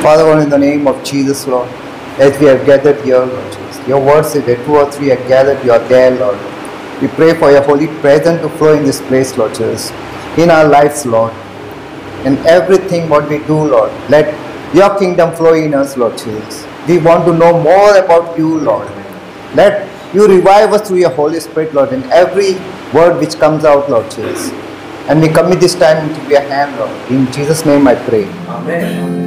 Father God, in the name of Jesus, Lord, as we have gathered here, Lord Jesus, your word says that 2 or 3 are gathered, you are there, Lord. We pray for your holy presence to flow in this place, Lord Jesus, in our lives, Lord. In everything what we do, Lord, let your kingdom flow in us, Lord Jesus. We want to know more about you, Lord. Let you revive us through your Holy Spirit, Lord, in every word which comes out, Lord Jesus. And we commit this time into your hand, Lord. In Jesus' name I pray. Amen.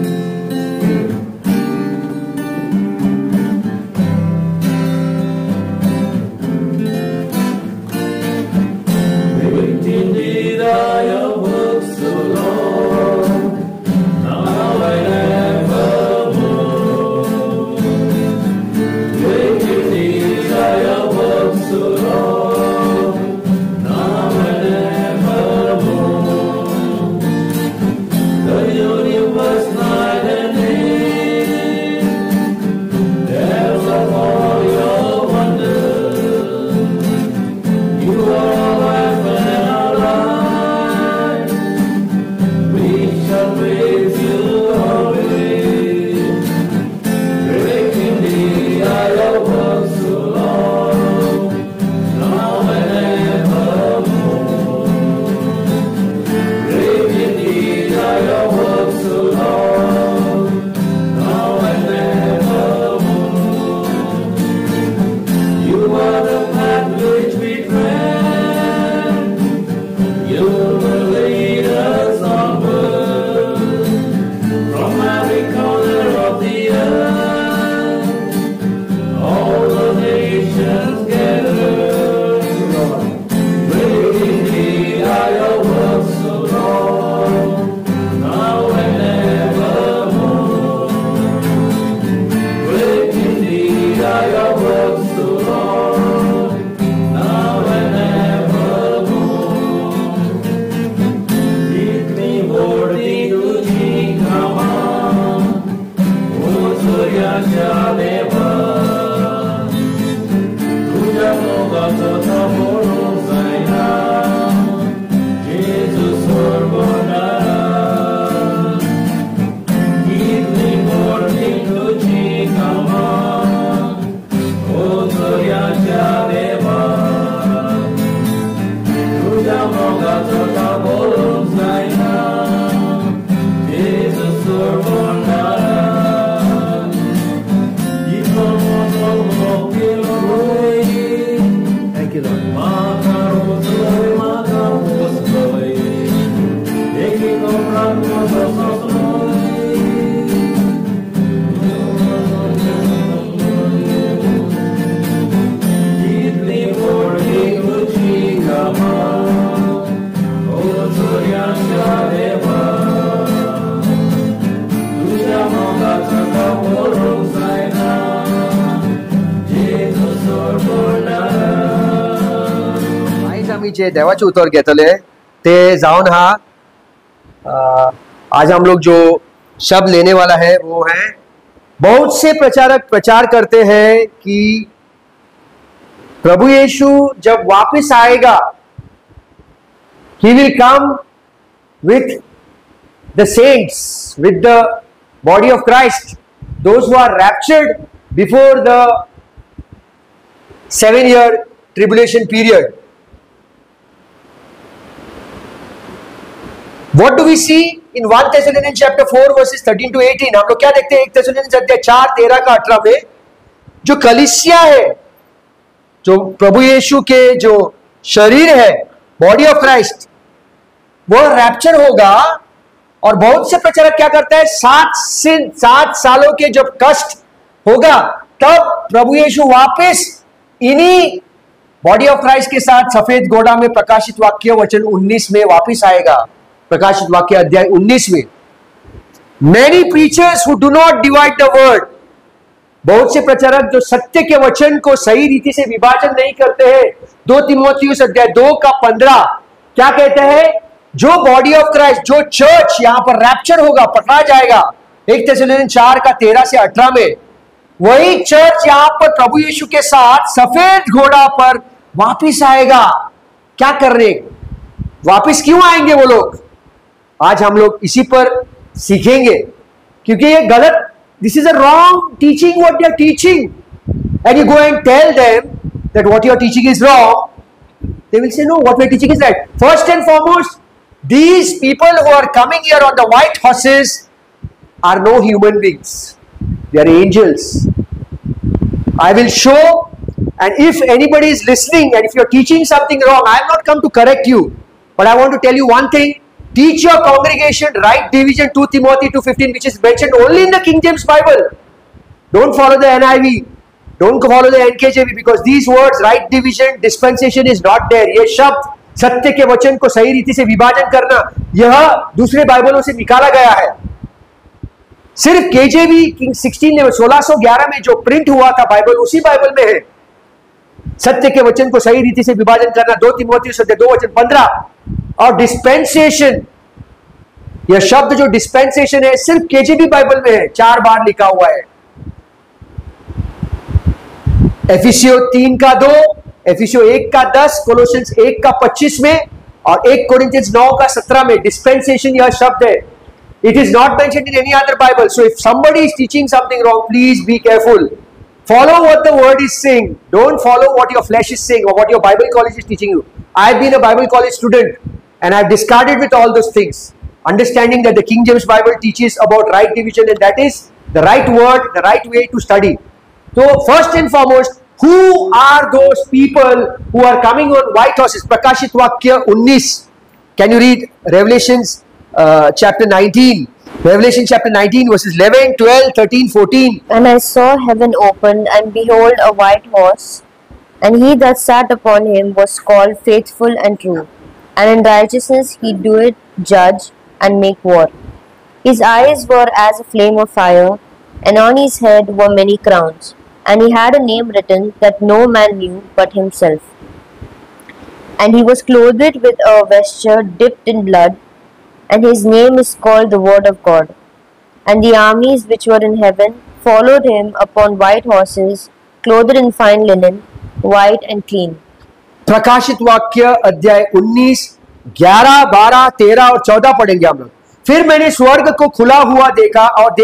जे देवाचे उतर घेतले ते जाऊन हा आज हम लोग जो शब्द लेने वाला है वो है, बहुत से प्रचारक प्रचार करते हैं कि प्रभु यीशु जब वापस आएगा, he will come with the saints, with the body of Christ, those who are raptured before the 7-year tribulation period. What do we see in 1 Thessalonians chapter 4 verses 13 to 18? हम लोग क्या देखते हैं 1 Thessalonians अध्याय 4 13 का 18 में जो कलीसिया है, जो प्रभु यीशु के जो शरीर है, बॉडी ऑफ क्राइस्ट, वो रैप्चर होगा। और बहुत से प्रचारक क्या करता है, 7 सालों के जब कष्ट होगा तब प्रभु यीशु वापस इन्हीं बॉडी ऑफ क्राइस्ट के साथ सफेद घोड़ा में प्रकाशित वाक्य वचन 19 में वापस आएगा। प्रकाशित वाक्य अध्याय 19 में many preachers who do not divide the word, बहुत से प्रचारक जो सत्य के वचन को सही रीति से विभाजन नहीं करते हैं। 2 तीमुथियुस अध्याय 2 का 15 क्या कहते हैं, जो बॉडी ऑफ क्राइस्ट, जो चर्च यहां पर रैप्चर होगा, पकड़ा जाएगा 1 थिस्सलुनीसियों 4 का 13 से 18 में, वही चर्च यहां पर प्रभु यीशु के साथ सफेद घोड़ा पर वापिस आएगा। क्या करने, वापिस क्यों आएंगे वो लोग, आज हम लोग इसी पर सीखेंगे क्योंकि ये गलत, this is a wrong teaching what they are teaching, and you go and tell them that what you are teaching is wrong, they will say no, what we are teaching is right. First and foremost, these people who are coming here on the white horses are no human beings, they are angels. I will show, and if anybody is listening and if you are teaching something wrong, I have not come to correct you, but I want to tell you one thing: teach your congregation right division 2 Timothy 2:15, which is mentioned only in the King James Bible. Don't follow the NIV, don't follow the NKJV, because these words, right division, dispensation, is not there. ये शब्द सत्य के वचन को सही रीति से विभाजन करना, यह दूसरे बाइबलों से निकाला गया है। सिर्फ केजेवी किंग 1611 में जो प्रिंट हुआ था बाइबल, उसी बाइबल में है सत्य के वचन को सही रीति से विभाजन करना, 2 तीमुथियुस 2:15। और डिस्पेंसेशन, यह शब्द जो डिस्पेंसेशन है सिर्फ केजेवी बाइबल में है, 4 बार लिखा हुआ है। एफिसियो 3:2, एफिसियो 1:10, कोलोसियंस 1:25 में और 1 कोरिंथियंस 9:17 में डिस्पेंसेशन यह शब्द है। It is not mentioned in any other Bible. So if somebody is teaching something wrong, please be careful. Follow what the word is saying. Don't follow what your flesh is saying or what your Bible college is teaching you. I've been a Bible college student and I've discarded with all those things, understanding that the King James Bible teaches about right division, and that is the right word, the right way to study. So first and foremost, who are those people who are coming on white horses? Prakashit Vakya 19. Can you read Revelations chapter 19? Revelation chapter 19 verses 11, 12, 13, 14. And I saw heaven opened, and behold a white horse, and he that sat upon him was called Faithful and True, and in righteousness he doeth judge and make war. His eyes were as a flame of fire, and on his head were many crowns, and he had a name written that no man knew but himself. And he was clothed with a vesture dipped in blood, and his name is called the Word of God. And the armies which were in heaven followed him upon white horses, clothed in fine linen, white and clean. प्रकाशित वाक्य अध्याय 19, 11, 12, 13 और 14 पढ़ेंगे हम लोग। फिर मैंने स्वर्ग को खुला हुआ देखा, और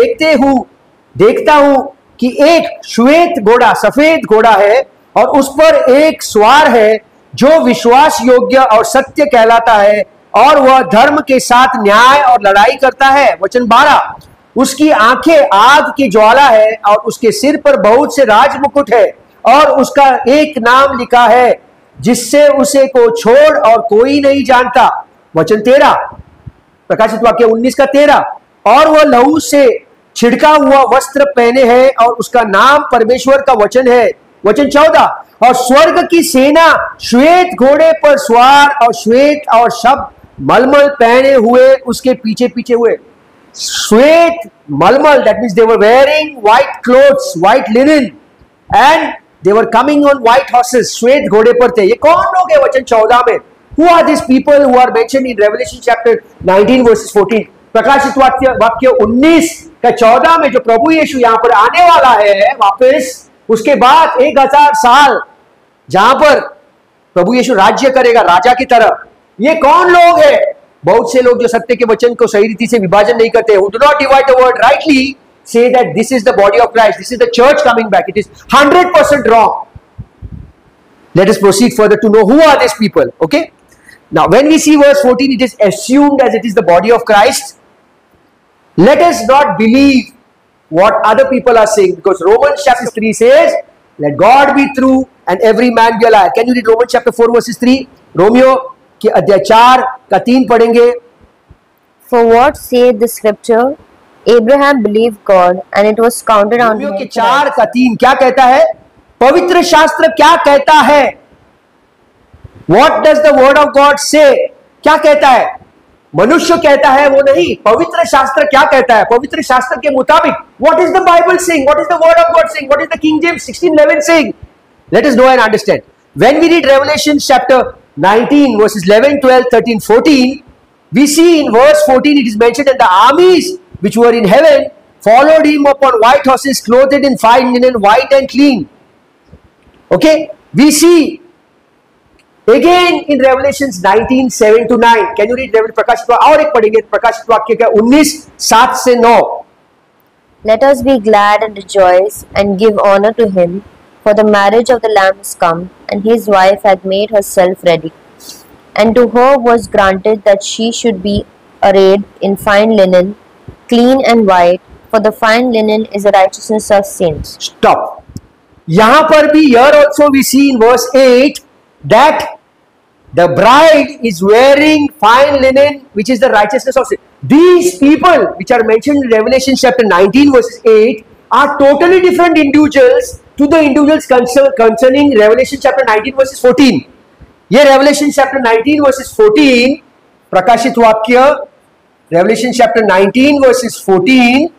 देखता हूं कि एक श्वेत घोड़ा, सफेद घोड़ा है, और उस पर एक सवार है जो विश्वास योग्य और सत्य कहलाता है, और वह धर्म के साथ न्याय और लड़ाई करता है। वचन 12, उसकी आंखें आग की ज्वाला है, और उसके सिर पर बहुत से राज मुकुट है, और उसका एक नाम लिखा है जिससे उसे को छोड़ और कोई नहीं जानता। वचन 13, प्रकाशित वाक्य 19:13, और वह लहू से छिड़का हुआ वस्त्र पहने है, और उसका नाम परमेश्वर का वचन है। वचन 14, और स्वर्ग की सेना श्वेत घोड़े पर सवार और श्वेत और शब्द मलमल पहने हुए उसके पीछे पीछे हुए। श्वेत मलमल, that means they were wearing white clothes, white linen, and they were coming on white horses, श्वेत घोड़े पर थे। ये कौन लोग हैं? वचन 14 में, who are this people who are mentioned in Revelation chapter 19 verses 14। प्रकाशित वाक्य 19:14 में जो प्रभु यीशु यहां पर आने वाला है वापस, उसके बाद 1000 साल जहां पर प्रभु यीशु राज्य करेगा राजा की तरह। ये कौन लोग हैं? बहुत से लोग जो सत्य के वचन को सही रीति से विभाजन नहीं करते, who do not divide the word rightly, say that this is the body of Christ, this is the church coming back. It is 100% wrong. Let us proceed further to know who are these people. Okay, now when we see verse 14, it is assumed as it is the body of Christ. Let us not believe what other people are saying, because Romans chapter 3 says, let God be true and every man be a liar. Can you read Romans chapter 4 verses 3? Romeo के अध्याय 4:3 पढ़ेंगे। For what saith the scripture? Abraham believed God, and it was counted on him. Romeo के 4:3 क्या कहता है? पवित्र शास्त्र क्या कहता है? What does the word of God say? क्या कहता है? मनुष्य कहता है वो नहीं, पवित्र शास्त्र क्या कहता है? पवित्र शास्त्र के मुताबिक, what is the Bible saying? What is the word of God saying? What is the King James 16:11 saying? Let us know and understand. When we read Revelation chapter 19 verses 11, 12, 13, 14, we see in verse 14 it is mentioned that the armies which were in heaven followed him upon white horses, clothed in fine linen, white and clean. Okay, we see again in Revelations 19, 7 to 9. Can you read प्रकाशित वाक्य? और एक पढ़ेंगे प्रकाशित वाक्य का 19, 7 से 9. Let us be glad and rejoice and give honor to him, for the marriage of the Lamb is come, and his wife hath made herself ready. And to her was granted that she should be arrayed in fine linen, clean and white, for the fine linen is the righteousness of saints. Stop. यहां पर भी here also we see in verse 8 that the bride is wearing fine linen, which is the righteousness of sin. These people, which are mentioned in Revelation chapter 19, verses 8, are totally different individuals to the individuals concerning Revelation chapter 19, verses 14. ये Revelation chapter 19, verses 14, प्रकाशित वाक्य, Revelation chapter 19, verses 14,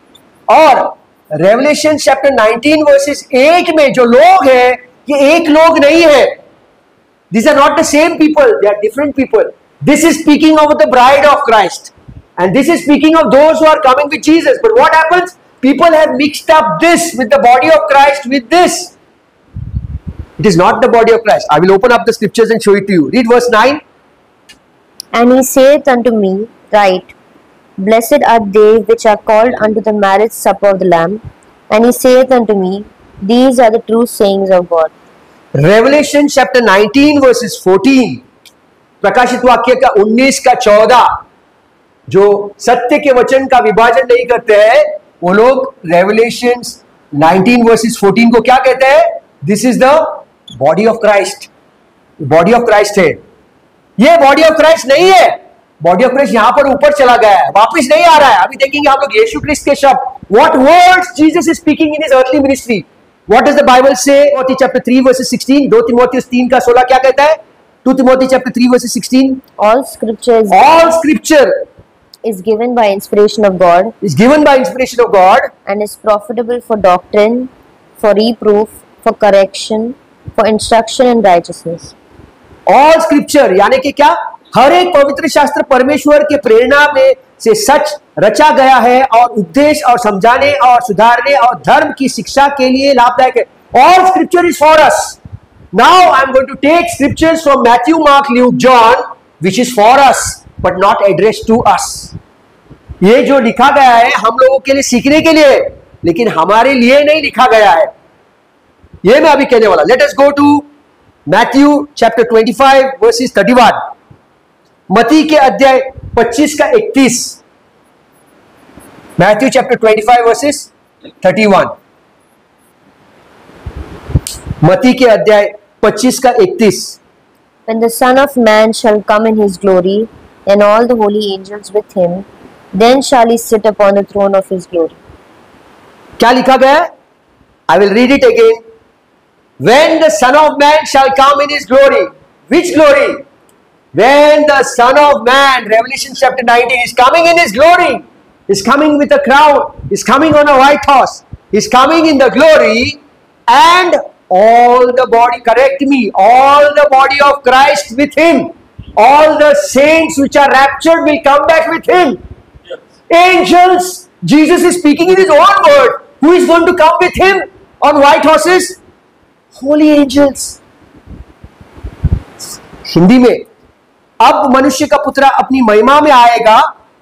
और Revelation chapter 19, verses 8 में जो लोग हैं, ये एक लोग नहीं है. These are not the same people, they are different people. This is speaking of the bride of Christ, and this is speaking of those who are coming with Jesus. But what happens? People have mixed up this with the body of Christ with this. It is not the body of Christ. I will open up the scriptures and show it to you. Read verse 9. And he saith unto me, Write, Blessed are they which are called unto the marriage supper of the Lamb. And he saith unto me, These are the true sayings of God. Revelation chapter 19 verses 14, प्रकाशित वाक्य का 19 का 14, जो सत्य के वचन का विभाजन नहीं करते हैं, वो लोग Revelation 19 verses 14 को क्या कहते हैं? This is the body of Christ. Body of Christ है. ये body of Christ नहीं है. Body of Christ यहां पर ऊपर चला गया है, वापिस नहीं आ रहा है. अभी देखेंगे हम लोग यीशु क्रिस्त के शब्द. What words Jesus is speaking in his earthly ministry? What does the Bible say? Timothy chapter 3 verses 16. 2 Timothy 3 का 16 क्या कहता है? 2 Timothy chapter 3 verses 16. All scripture is given by inspiration of God. Is given by inspiration of God. And is profitable for doctrine, for reproof, for correction, for instruction in righteousness. All scripture यानी कि क्या? हर एक पवित्र शास्त्र परमेश्वर के प्रेरणा में से सच रचा गया है और उपदेश और समझाने और सुधारने और धर्म की शिक्षा के लिए लाभदायक है. All scripture is for us. Now I am going to take scriptures from Matthew, Mark, Luke, John, which is for us but not addressed to us. ये जो लिखा गया है हम लोगों के लिए सीखने के लिए, लेकिन हमारे लिए नहीं लिखा गया है. ये मैं अभी कहने वाला. Let us go to Matthew chapter 25 verses 31. मती के अध्याय 25 का 31. Matthew chapter 25 verses 31. मती के अध्याय 25 का 31. When the Son of Man shall come in his glory, and all the holy angels with him, then shall he sit upon the throne of his glory. क्या लिखा गया है? I will read it again. When the Son of Man shall come in his glory. Which glory? When the Son of Man, Revelation chapter 19, is coming in his glory. Is coming with a crown. Is coming on a white horse. Is coming in the glory, and all the body, correct me, all the body of Christ with him. All the saints which are raptured will come back with him. Yes. Angels, Jesus is speaking in his own word. Who is going to come with him on white horses? Holy angels. Hindi में, अब मनुष्य का पुत्र अपनी महिमा में आएगा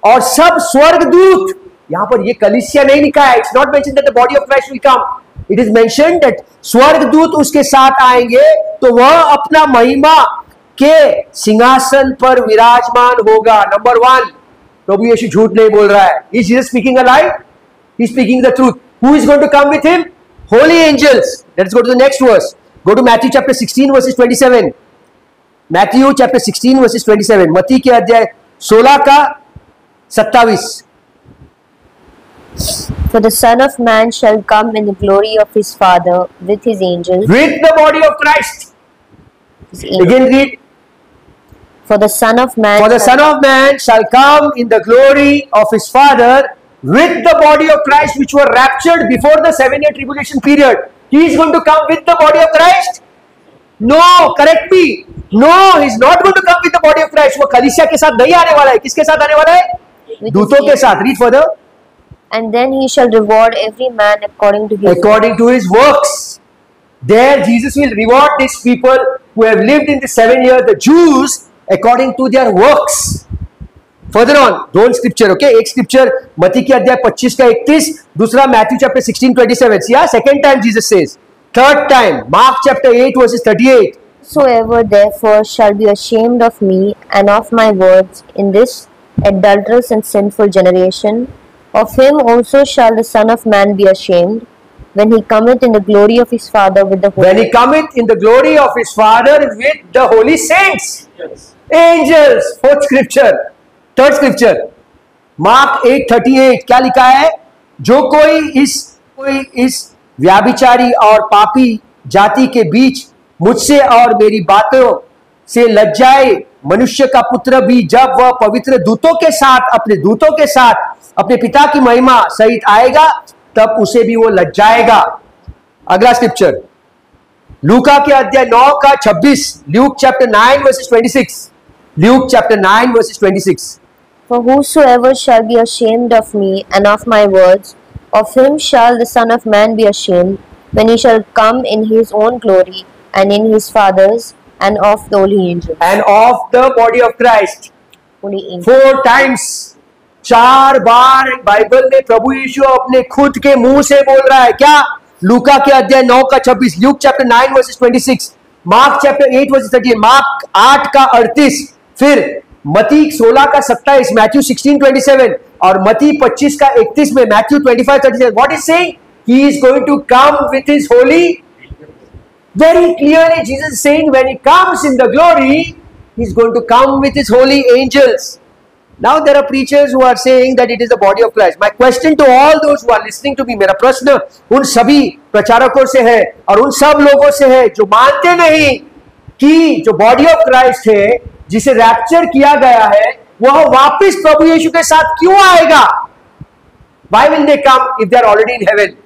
और सब स्वर्गदूत. यहां पर ये कलीसिया नहीं लिखा है. It's not mentioned that the body of Christ will come. It is mentioned that स्वर्गदूत उसके साथ आएंगे तो वह अपना महिमा के सिंहासन पर विराजमान होगा. नंबर 1, प्रभु यीशु झूठ नहीं बोल रहा है. Is Jesus speaking a lie? He is speaking the truth. Who is going to come with him? Holy angels. Let's go to the next verse. Go to Matthew chapter 16 verses 27. Matthew chapter 16 verses 27. मत्ती के अध्याय 16 का 27. For the Son of Man shall come in the glory of his Father with his angels. With the body of Christ. Again read. For the Son of Man. For the Son of Man shall come in the glory of his Father with the body of Christ, which were raptured before the 7-year tribulation period. He is going to come with the body of Christ. No, correct me. No, he is not going to come with the body of Christ. वो कलीसिया के साथ नहीं आने वाला है. किसके साथ आने वाला है? दूतों के साथ. Read further. And then he shall reward every man according to his works. There Jesus will reward these people who have lived in the 7 years, the Jews, according to their works. Further on दोन scripture, okay, एक scripture मती के अध्याय 25 का 31, दूसरा Matthew chapter 16:27. या second time Jesus says, third time mark chapter 8 versus 38. Whosoever therefore shall be ashamed of me and of my words in this adulterous and sinful generation, of him also shall the Son of Man be ashamed, when he cometh in the glory of his Father with the When holy he cometh in the glory of his Father with the holy saints, angels. Fourth scripture, third scripture, Mark 8:38. क्या लिखा है? जो कोई इस व्याभिचारी और पापी जाति के बीच मुझसे और मेरी बातों से लज्जाए, मनुष्य का पुत्र भी जब वह पवित्र दूतों के साथ अपने पिता की महिमा सहित आएगा, तब उसे भी वो लज्जाएगा. अगला स्क्रिप्चर लूका के अध्याय 9 का 26, Luke chapter 9 versus 26. Luke chapter 9 versus 26. For whosoever shall be ashamed of me and of my words, of him shall the Son of Man be ashamed, when he shall come in his own glory, and in his Father's, and of the holy angels. And of the body of Christ. Holy angels. 4 times, 4 bar Bible में प्रभु यीशु अपने खुद के मुंह से बोल रहा है. क्या? लूका के अध्याय 9 का 26, Luke chapter 9 versus 26, mark chapter 8 versus 38, mark 8 का 38, फिर मती 16 का 27, मैथ्यू 16:27, और मती 25 का 31 में, Matthew 25:37. What is saying? He is going to come with his holy. Very clearly Jesus is saying when he comes in the glory, he is going to come with his holy angels. Now there are preachers who are saying that it is the body of Christ. My question to all those who are listening to me, मेरा प्रश्न उन सभी प्रचारकों से है और उन सब लोगों से है जो मानते नहीं कि जो बॉडी ऑफ क्राइस्ट है, जिसे रैप्चर किया गया है, वह वापस प्रभु यीशु के साथ क्यों आएगा? Why will they come if they are already in heaven?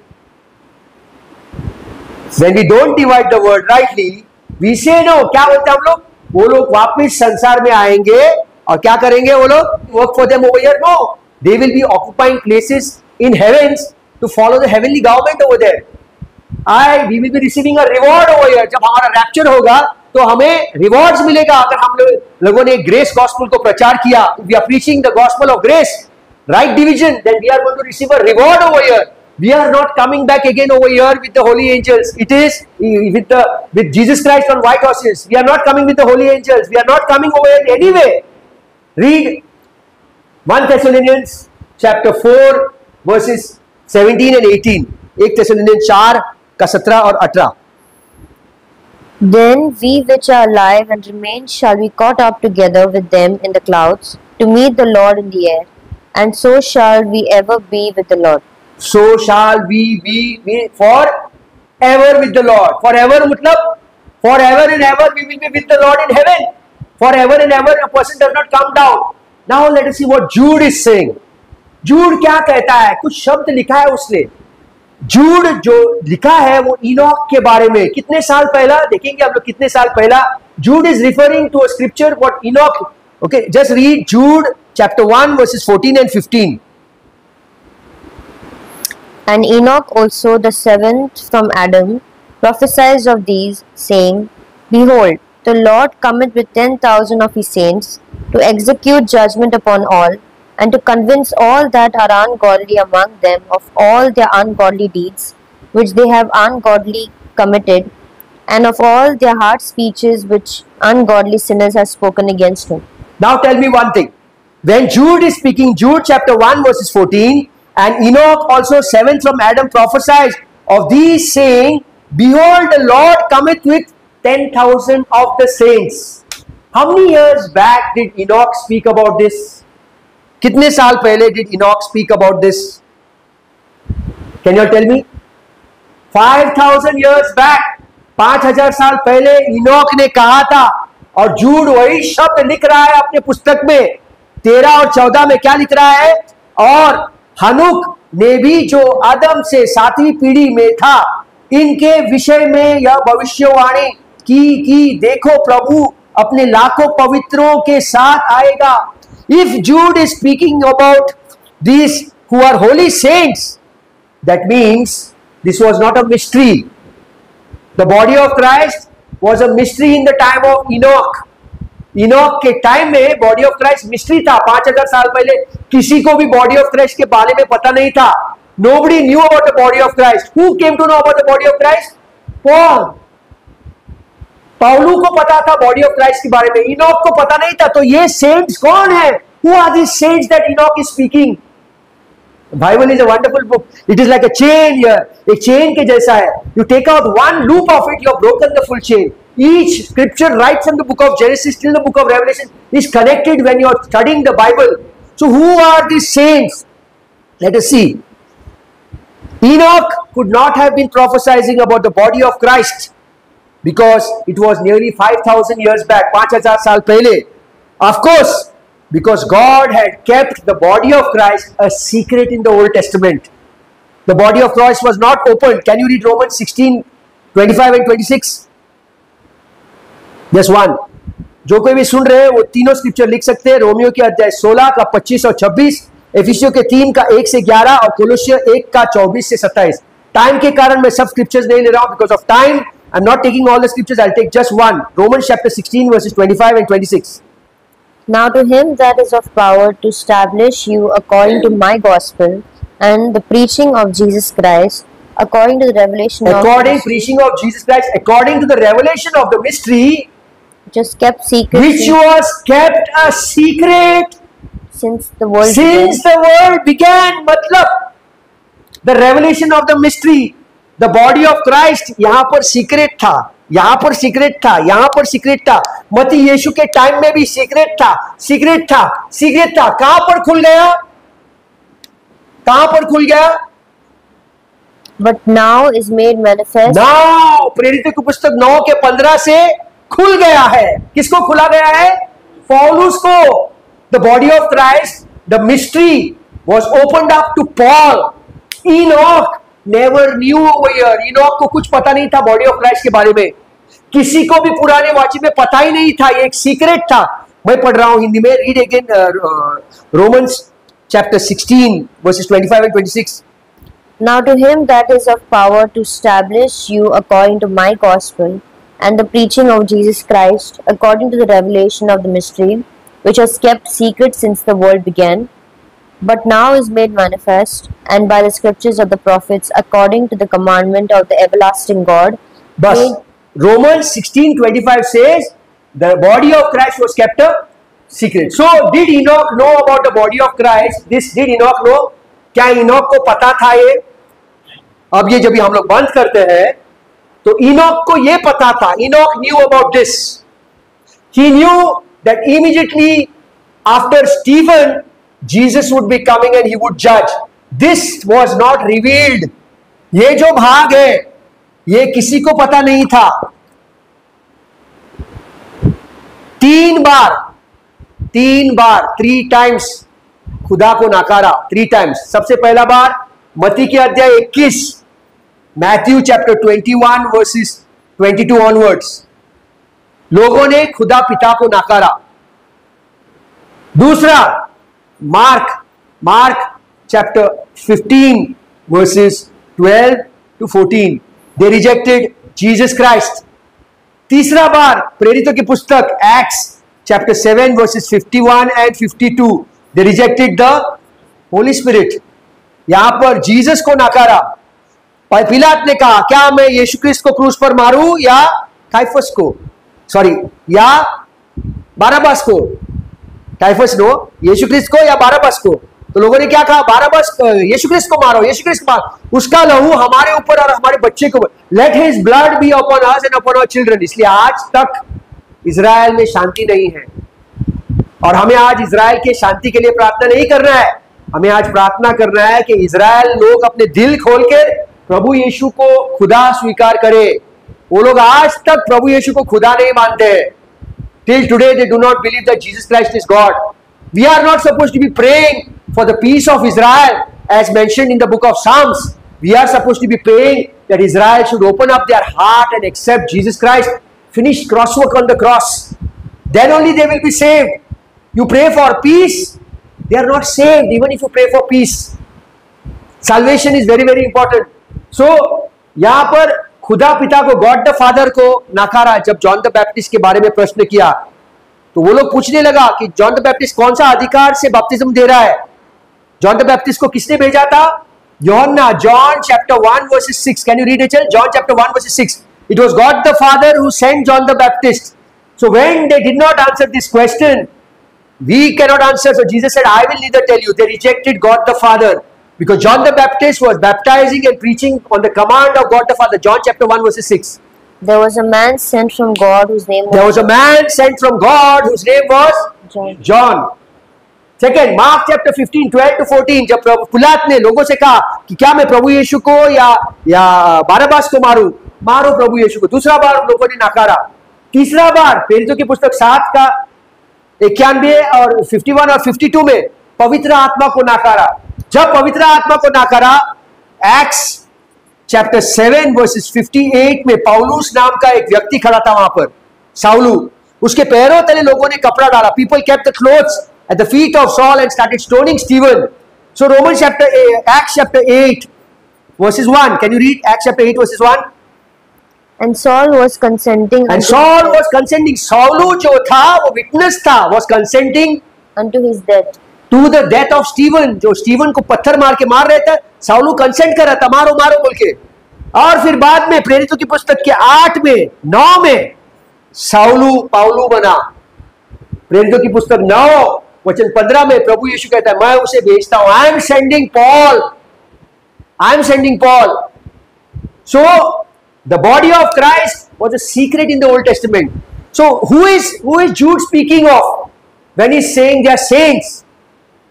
When we don't divide the word rightly, we say no. क्या बोलते हैं हम लोग? वो लोग वापस संसार में आएंगे और क्या करेंगे वो लोग? Work for them over here? No. They will be occupying places in heavens to follow the heavenly government over there. We will be receiving a reward over here. जब हमारा रैप्चर होगा तो हमें रिवॉर्ड्स मिलेगा. अगर हम लोगों ने ग्रेस गॉस्पेल को प्रचार किया, we are preaching the gospel of grace, right division, then we are going to receive a reward over here. We are not coming back again over here with the holy angels. It is with Jesus Christ on white horses. We are not coming with the holy angels. We are not coming over here anyway. Read 1 Thessalonians chapter 4 verses 17 and 18. 1 Thessalonians 4 का 17 और 18. Then we which are alive and remain shall be caught up together with them in the clouds to meet the Lord in the air, and so shall we ever be with the Lord. So shall we be forever with the Lord. Forever मतलब forever and ever we will be with the Lord in heaven. Forever and ever a person does not come down. Now let us see what Jude is saying. Jude क्या कहता है? कुछ शब्द लिखा है उसने. Jude जो लिखा है वो इनॉक के बारे में. कितने साल पहला देखेंगे हम लोग, कितने साल पहला. Jude is referring to a scripture what Enoch. Okay, just read Jude chapter 1 verses 14 and 15. And Enoch also, the seventh from Adam, prophesied of these, saying, Behold, the Lord cometh with 10,000 of his saints, to execute judgment upon all, and to convince all that are ungodly among them of all their ungodly deeds, which they have ungodly committed, and of all their hard speeches which ungodly sinners have spoken against him. Now tell me one thing. When Jude is speaking, Jude chapter 1 verses 14, and Enoch also seventh from Adam prophesied of these, saying, Behold, the Lord cometh with 10,000 of the saints. How many years back did Enoch speak about this? कितने साल पहले did Enoch speak about this? Can you all tell me? 5,000 years back. 5,000 साल पहले Enoch ने कहा था, और जूड वही शब्द लिख रहा है अपने पुस्तक में 13 और 14 में. क्या लिख रहा है? और हनुक ने भी जो आदम से 7वीं पीढ़ी में था, इनके विषय में यह भविष्यवाणी की देखो प्रभु अपने लाखों पवित्रों के साथ आएगा. If Jude is speaking about these who are holy saints, that means this was not a mystery. The body of Christ was a mystery in the time of Enoch. Enoch के टाइम में body of Christ mystery था। 5000 साल पहले किसी को भी body of Christ के बारे में पता नहीं था। Nobody knew about the body of Christ. Who came to know about the body of Christ? Paul. पौलू को पता था बॉडी ऑफ क्राइस्ट के बारे में, इनॉक को पता नहीं था। तो ये सेंट्स कौन है? Who are these saints that Enoch is speaking? Bible is a wonderful book. It is like a chain here, एक चेन के जैसा है। You take out one loop of it, you have broken the full chain. Each scripture right from the book of Genesis till the book of Revelation is connected when you are studying the Bible. So who are these saints? Let us see. Enoch could not have been prophesying about the body of Christ because it was nearly 5000 years back, 5000 साल पहले. Of course, because God had kept the body of Christ a secret in the Old Testament. The body of Christ was not opened. Can you read Romans 16, 25 and 26? Just one. जो कोई भी सुन रहे हैं वो तीनों scripture लिख सकते हैं। रोमियो के अध्याय 16 का 25 और 26, एफिसियों के 3 का 1 से 11 और कोलोसियों 1 का 24 से 27। टाइम के कारण मैं सब स्क्रिप्चर्स नहीं ले रहा हूं, because of time I am not taking all the scriptures, I will take just one, Romans chapter 16 verses 25 and 26. Now to him that is of power to establish you according to my gospel and the preaching of Jesus Christ, according to the revelation preaching of Jesus Christ, according to the revelation of the mystery, just kept secret, which was kept a secret since the world began. मतलब the revelation of the mystery, the body of Christ यहाँ पर secret था, यहाँ पर secret था, यहाँ पर secret था। मती यीशु के टाइम में भी सीक्रेट था, सीक्रेट था, सीक्रेट था। कहां पर खुल गया? कहां पर खुल गया? But now is made manifest. Now प्रेरितों की पुस्तक 9 के 15 से खुल गया है। किसको खुला गया है? पौलुस को। The body of Christ, the mystery was opened up to Paul. Enoch never knew over here. Enoch को कुछ पता नहीं था बॉडी ऑफ क्राइस्ट के बारे में। किसी को भी पुराने वाची में पता ही नहीं था, ये एक सीक्रेट था। मैं पढ़ रहा हूं हिंदी में। Read again Romans chapter 16 verses 25 and 26. Now to him that is of power to establish you according to my gospel and the preaching of Jesus Christ, according to the revelation of the mystery, which was kept secret since the world began, but now is made manifest, and by the scriptures of the prophets, according to the commandment of the everlasting God. But Romans 16:25 says the body of Christ was kept a secret. So did Enoch know about the body of Christ? Did Enoch know? क्या Enoch को पता था ये? अब ये जब हम लोग बंद करते हैं तो Enoch को ये पता था। Enoch knew about this. He knew that immediately after Stephen, Jesus would be coming and he would judge. This was not revealed. ये जो भाग है ये किसी को पता नहीं था। 3 बार 3 times खुदा को नकारा। 3 times। सबसे पहला बार मती के अध्याय 21, मैथ्यू चैप्टर 21 वर्सेस 22 ऑनवर्ड्स, लोगों ने खुदा पिता को नकारा। दूसरा mark chapter 15 versus 12 to 14, they rejected Jesus Christ. तीसरा बार प्रेरितों की पुस्तक acts chapter 7 versus 51 and 52, they rejected the Holy Spirit. यहां पर जीसस को नकारा। पिलात ने कहा क्या मैं यीशु क्रिस्त को क्रूस पर मारूं या काइफस को, या बारब्बास को? काइफस नो, यीशु क्रिस्त को या बारब्बास को? तो लोगों ने क्या कहा? बारब्बास, यीशु क्रिस्त को मारो, यीशु क्रिस्त को मारो, उसका लहू हमारे ऊपर और हमारे बच्चे को, let his blood be upon us and upon our children. इसलिए आज तक इजराइल में शांति नहीं है और हमें आज इजराइल के शांति के लिए प्रार्थना नहीं करना है। हमें आज प्रार्थना करना है कि इजराइल लोग अपने दिल खोल के प्रभु यीशु को खुदा स्वीकार करे। वो लोग आज तक प्रभु यीशु को खुदा नहीं मानते हैं। Till today they do not believe that Jesus Christ is God. We are not supposed to be praying for the peace of Israel as mentioned in the book of Psalms. We are supposed to be praying that Israel should open up their heart and accept Jesus Christ, finish crosswork on the cross. Then only they will be saved. You pray for peace, they are not saved even if you pray for peace. Salvation is very very important. So यहां पर खुदा पिता को, God the father को नकारा। जब John the Baptist के बारे में प्रश्न किया तो वो लोग पूछने लगा कि जॉन द बैप्टिस्ट कौन सा अधिकार से बपतिस्म दे रहा है? जॉन द बैप्टिस्ट को किसने भेजा था? यूहन्ना. John chapter 1 verses 6. Can you read it? John chapter 1 verses 6. It was God the Father who sent John the Baptist. So when they did not answer this question, we cannot answer. So Jesus said, I will neither tell you. They rejected God the Father because John the Baptist was baptizing and preaching on the command of God the Father. John chapter 1 verses 6. There was a man sent from God whose name was There was a man sent from God whose name was John. John. Second, Mark chapter 15, 12 to 14, जब पिलात ने लोगों से कहा कि क्या मैं प्रभु यीशु को या बारबास को मारो प्रभु यीशु को. दूसरा बार लोगों ने नकारा. तीसरा बार प्रेरितों की पुस्तक 7 का 91 और 51 और 52 में पवित्र आत्मा को नकारा. जब पवित्र आत्मा को नकारा, एक्ट्स चैप्टर 7 वर्सेस 58 में पौलुस नाम का एक व्यक्ति खड़ा था वहां पर, साउलू. उसके पैरों तले लोगों ने कपड़ा डाला. People kept the clothes at the feet of Saul and started stoning Stephen. So Acts chapter 8 verses 1. Can you read Acts chapter 8 verses 1? And Saul was consenting. And Saul was consenting. Saulu जो था वो witness था, was consenting unto his death. To the death of Stephen. जो Steven को पत्थर मार के मार रहे थे, साउलू कंसेंट कर रहा था, मारो मारो बोल के. और फिर बाद में प्रेरितों की पुस्तक के 8 में 9 में साउलू पाउलू बना. प्रेरितों की पुस्तक 9 वचन 15 में प्रभु यीशु कहता है मैं उसे भेजता हूं. I am sending Paul. I am sending Paul. So the body of Christ was a secret in the old testament. So who is Jude speaking of when he's saying they are saints?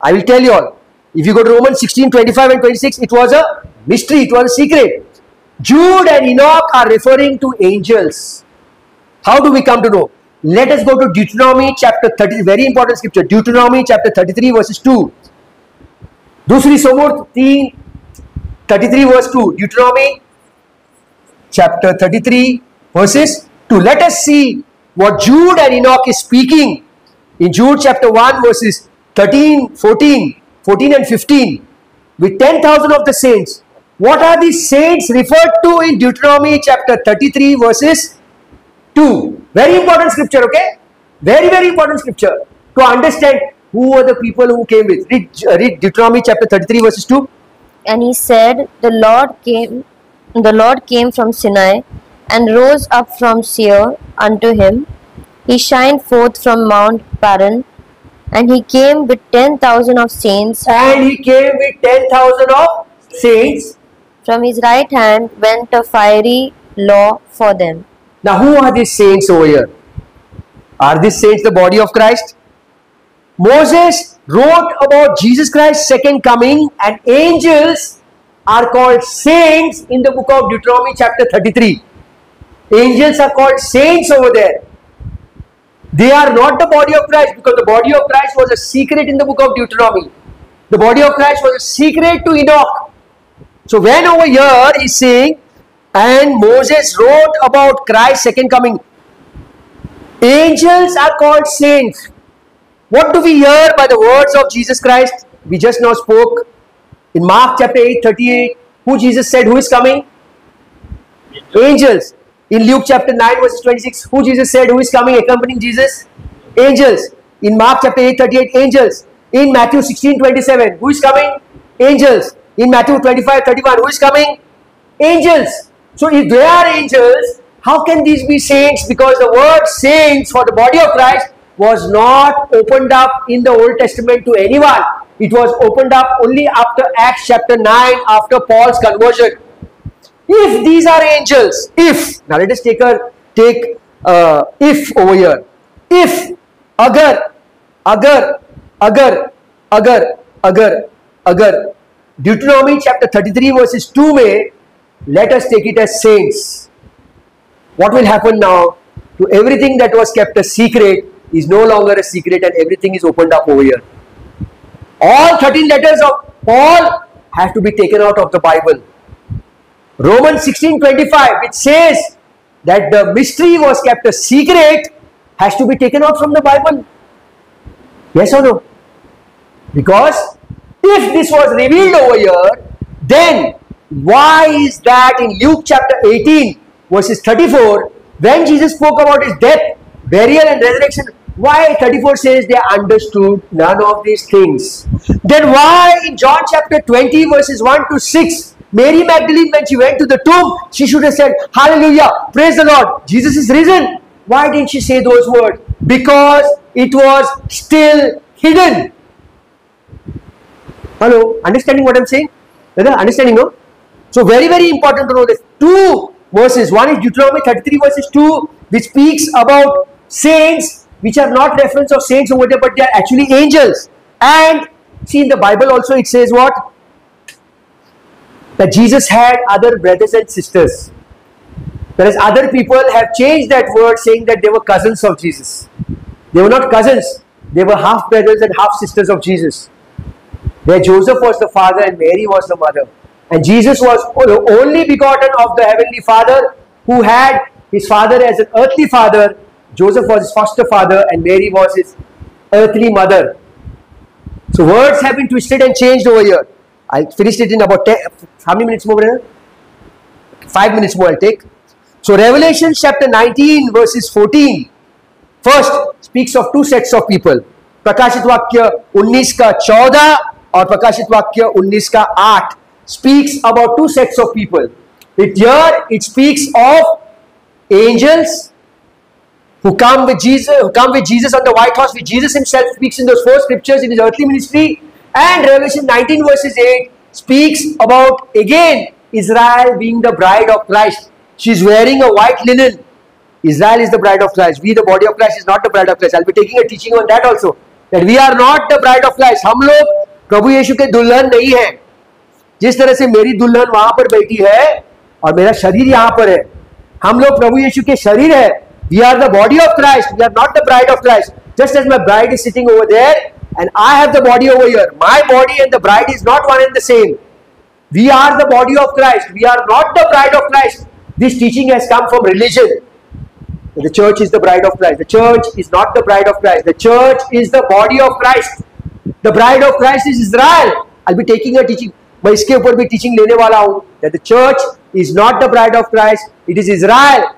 I will tell you all. If you go to Romans 16, 25 and 26, it was a mystery, it was a secret. Jude and Enoch are referring to angels. How do we come to know? Let us go to Deuteronomy chapter 30, very important scripture. Deuteronomy chapter 33 verses 2. दूसरी समूर्त 33 verse 2. Deuteronomy chapter 33 verses 2. Let us see what Jude and Enoch is speaking in Jude chapter 1 verses 13, 14 and 15 with 10,000 of the saints. What are these saints referred to in Deuteronomy chapter 33 verses 2? Very important scripture, okay? Very, very important scripture to understand who were the people who came with. Read Deuteronomy chapter 33 verses 2. And he said, the Lord came from Sinai and rose up from Seir unto him. He shined forth from Mount Paran, and he came with 10,000 of saints. And he came with 10,000 of saints. From his right hand went a fiery law for them. Now, who are these saints over here? Are these saints the body of Christ? Moses wrote about Jesus Christ's second coming, and angels are called saints in the book of Deuteronomy chapter 33. Angels are called saints over there. They are not the body of Christ because the body of Christ was a secret in the book of Deuteronomy. The body of Christ was a secret to Enoch. So when over here he's saying, and Moses wrote about Christ's second coming, angels are called saints. What do we hear by the words of Jesus Christ? We just now spoke in Mark chapter 8:38. Who Jesus said, who is coming? Angels. In Luke chapter 9 verses 26, who Jesus said, who is coming accompanying Jesus? Angels. In Mark chapter 8:38, angels. In Matthew 16:27, who is coming? Angels. In Matthew 25:31, who is coming? Angels. So if they are angels, how can these be saints? Because the word saints for the body of Christ was not opened up in the Old Testament to anyone. It was opened up only after Acts chapter 9, after Paul's conversion. If these are angels, now let us take if over here. If, agar, Deuteronomy chapter 33 verses 2 में, let us take it as saints. What will happen now to everything that was kept a secret is no longer a secret and everything is opened up over here. All 13 letters of Paul have to be taken out of the Bible. Romans 16:25, which says that the mystery was kept a secret, has to be taken out from the Bible. Yes or no? Because if this was revealed over here, then why is that in Luke chapter 18 verses 34, when Jesus spoke about his death, burial and resurrection, Why 34 says they understood none of these things? Then why in John chapter 20 verses 1 to 6, Mary Magdalene, when she went to the tomb, she should have said, hallelujah, praise the Lord, Jesus is risen. Why didn't she say those words? Because it was still hidden. Hello, understanding what I'm saying? Understanding, no? So very, very important to know this. Two verses. One is Deuteronomy 33 verses 2, which speaks about saints, which are not reference of saints over there, but they are actually angels. And see, in the Bible also it says what? That Jesus had other brothers and sisters. Whereas other people have changed that word, saying that they were cousins of Jesus. They were not cousins. They were half brothers and half sisters of Jesus. Where Joseph was the father and Mary was the mother. And Jesus was the only begotten of the heavenly Father, who had his father as an earthly father. Joseph was his foster father and Mary was his earthly mother. So words have been twisted and changed over here. I finished it in about 10, how many minutes more, brother? 5 minutes more I'll take. So Revelation chapter 19 verses 14 first speaks of two sets of people. प्रकाशित वाक्य 19 का 14 और प्रकाशित वाक्य 19 का 8 speaks about two sets of people. It speaks of angels who come with Jesus on the white horse, which Jesus himself speaks in those four scriptures in his earthly ministry. And Revelation 19 verses 8 speaks about again Israel being the bride of Christ. She is wearing a white linen. Israel is the bride of Christ. We, the body of Christ, is not the bride of Christ. I'll be taking a teaching on that also. That we are not the bride of Christ. हम लोग प्रभु यीशु के दुल्हन नहीं हैं. जिस तरह से मेरी दुल्हन वहां पर बैठी है और मेरा शरीर यहाँ पर है, हम लोग प्रभु यीशु के शरीर है. We are the body of Christ. We are not the bride of Christ. Just as my bride is sitting over there and I have the body over here. My body and the bride is not one and the same. We are the body of Christ. We are not the bride of Christ. This teaching has come from religion. The church is the bride of Christ. The church is not the bride of Christ. The church is the body of Christ. The bride of Christ is Israel. I'll be taking a teaching. मैं इसके ऊपर भी teaching लेने वाला हूँ. That the church is not the bride of Christ. It is Israel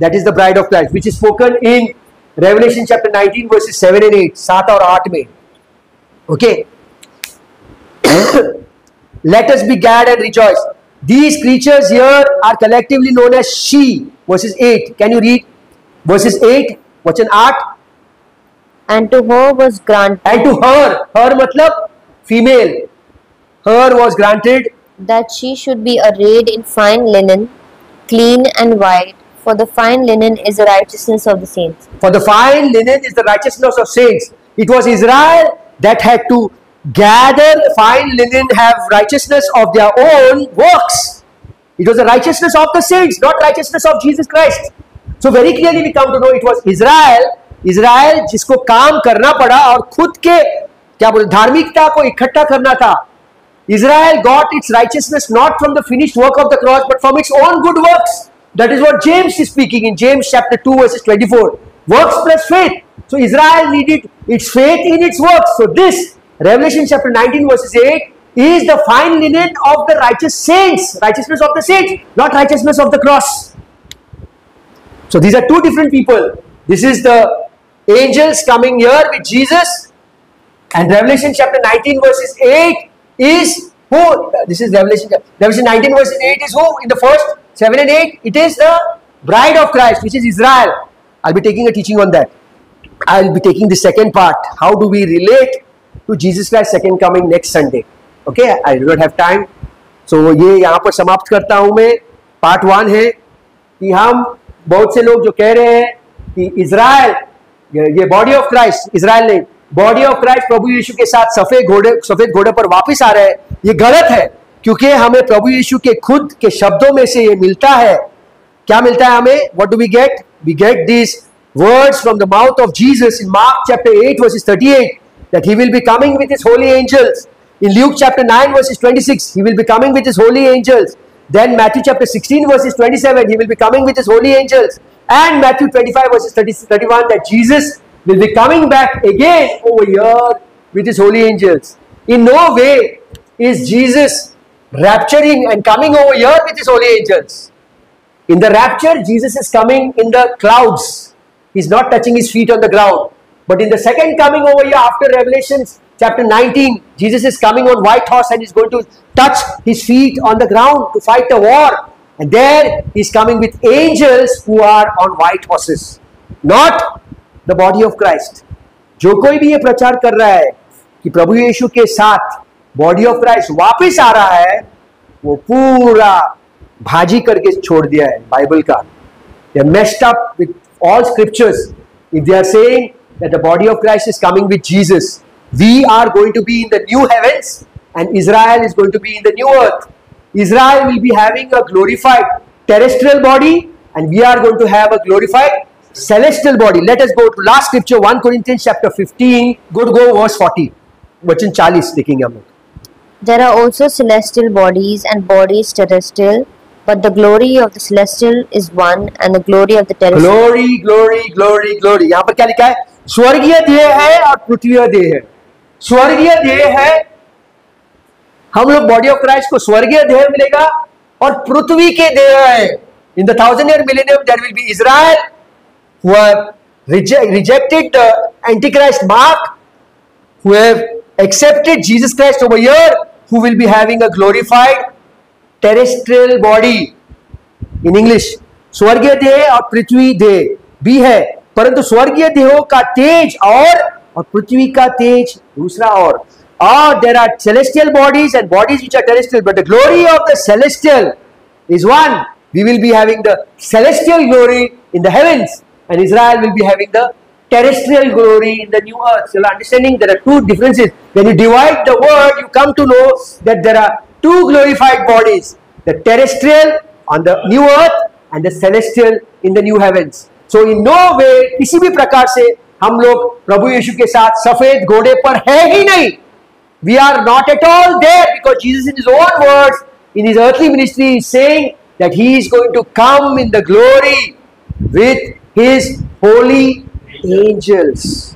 that is the bride of Christ, which is spoken in Revelation chapter 19 verses 7 and 8. 7 और 8 में. Okay. Let us be glad and rejoice. These creatures here are collectively known as she. Verses 8. Can you read? Verses 8. Vachan 8. And to her was granted. And to her. Her matlab female. Her was granted. That she should be arrayed in fine linen, clean and white. For the fine linen is the righteousness of the saints. For the fine linen is the righteousness of saints. It was Israel that had to gather fine linen, have righteousness of their own works. It was the righteousness of the saints, not righteousness of Jesus Christ. So very clearly we come to know it was Israel जिसको काम करना पड़ा और खुद के क्या बोलते धार्मिकता को इकट्ठा करना था. Israel got its righteousness not from the finished work of the cross but from its own good works. That is what James is speaking in James chapter 2 verses 24. Works plus faith. So Israel needed its faith in its works. So this Revelation chapter 19 verses 8 is the fine linen of the righteous saints. Righteousness of the saints, not righteousness of the cross. So these are two different people. This is the angels coming here with Jesus. And Revelation chapter 19 verses 8 is who? This is Revelation 19 verses 8 is who? In the first 7 and 8, it is the bride of Christ, which is Israel. I'll be taking a teaching on that. I'll be taking the second part. How do we relate to Jesus Christ's second coming next Sunday? Okay, I do not have time. So ये यहाँ पर समाप्त करता हूँ मैं. Part 1 है कि हम बहुत से लोग जो कह रहे हैं कि इज़राइल ये बॉडी ऑफ क्राइस्ट, इज़राइल नहीं, बॉडी ऑफ क्राइस्ट प्रभु यीशु के साथ सफेद घोड़े पर वापस आ रहे हैं. ये गलत है, क्योंकि हमें प्रभु यीशु के खुद के शब्दों में से ये मिलता है. क्या मिलता है हमें? What do we get? We get these words from the mouth of Jesus in Mark chapter 8 verses 38 that he will be coming with his holy angels. In Luke chapter 9 verses 26, he will be coming with his holy angels. Then Matthew chapter 16 verses 27, he will be coming with his holy angels. And Matthew 25 verses 31, that Jesus will be coming back again over here with his holy angels. In no way is Jesus rapturing and coming over here with his holy angels. In the rapture, Jesus is coming in the clouds. he's not touching his feet on the ground. But in the second coming over here, after Revelation chapter 19, Jesus is coming on white horse and he's going to touch his feet on the ground to fight the war. And there he's coming with angels who are on white horses, not the body of Christ. जो कोई भी ये प्रचार कर रहा है कि प्रभु यीशु के साथ बॉडी ऑफ क्राइस्ट वापस आ रहा है, वो पूरा भाजी करके छोड़ दिया है बाइबल का. They are messed up with all scriptures. If they are saying that the body of Christ is coming with Jesus, we are going to be in the new heavens and Israel is going to be in the new earth. Israel will be having a glorified terrestrial body and we are going to have a glorified celestial body. Let us go to last scripture, 1 Corinthians chapter 15. Go verse 40. वचन 40 देखेंगे हम लोग. There are also celestial bodies and bodies terrestrial, but the glory of the celestial is one and the glory of the terrestrial. Glory, glory, glory, glory. यहाँ पर क्या लिखा है? स्वर्गीय देह है और पृथ्वीय देह है. स्वर्गीय देह है, हम लोग बॉडी ऑफ क्राइस्ट को स्वर्गीय देह मिलेगा और पृथ्वी के देह है. In the 1000-year millennium there will be Israel who have rejected the Antichrist mark, who have accepted Jesus Christ over here, who will be having a glorified terrestrial body. In English, स्वर्गीय देह और पृथ्वी देह भी है, परंतु स्वर्गीय देहों का तेज और पृथ्वी का तेज दूसरा और. There are celestial bodies and bodies which are terrestrial, but the glory of the celestial is one. We will be having the celestial glory in the heavens and Israel will be having the terrestrial glory in the new earth. So understanding there are two differences. When you divide the word, you come to know that there are two glorified bodies, the terrestrial on the new earth and the celestial in the new heavens. So in no way, किसी भी प्रकार से हम लोग प्रभु यीशु के साथ सफेद घोड़े पर है ही नहीं. We are not at all there, because Jesus in his own words in his earthly ministry is saying that he is going to come in the glory with his holy angels.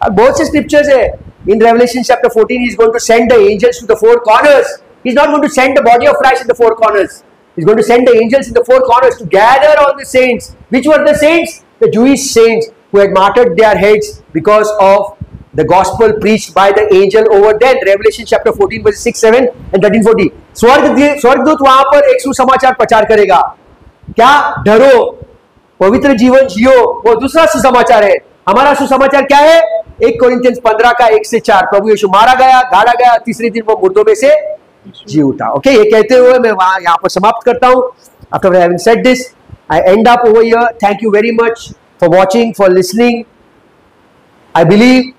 बहुत से scriptures है. In Revelation chapter 14 he is going to send the angels to the four corners. He is not going to send the body of Christ in the four corners. He is going to send the angels in the four corners to gather all the saints. Which were the saints? The Jewish saints who had martyred their heads because of the gospel preached by the angel over them. Revelation chapter 14 verse 6, 7 and 13, 14. स्वर्गदूत वहां पर एक सुसमाचार प्रचार करेगा. क्या? डरो, पवित्र जीवन जियो. वो दूसरा सुसमाचार है. हमारा सुसमाचार क्या है? 1 कोरिन्थियंस 15 का 1 से 4. प्रभु यीशु मारा गया, गाड़ा गया, तीसरे दिन वो मुर्दों में से जी उठा. ओके, ये कहते हुए मैं वहां यहाँ पर समाप्त करता हूं. After having said this, I end up over here. Thank you very much for watching, for listening. I believe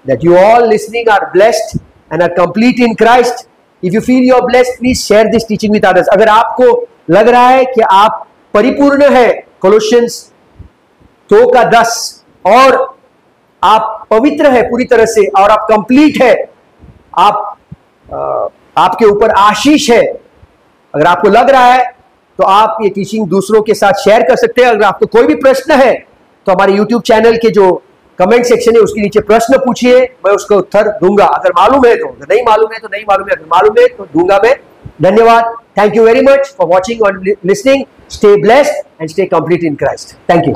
that you all listening are blessed and are complete in Christ. If you feel you are blessed, please share this teaching with others. अगर आपको लग रहा है कि आप परिपूर्ण है, कोलोसियंस 2 का 10, और आप पवित्र है पूरी तरह से, और आप कंप्लीट है, आपके ऊपर आशीष है, अगर आपको लग रहा है तो आप ये टीचिंग दूसरों के साथ शेयर कर सकते हैं. अगर आपको कोई भी प्रश्न है तो हमारे YouTube चैनल के जो कमेंट सेक्शन है उसके नीचे प्रश्न पूछिए, मैं उसका उत्तर दूंगा. अगर मालूम है तो, अगर नहीं मालूम है तो नहीं मालूम है, अगर मालूम है तो दूंगा मैं. धन्यवाद. Thank you very much for watching और listening. Stay blessed and stay complete in Christ. Thank you.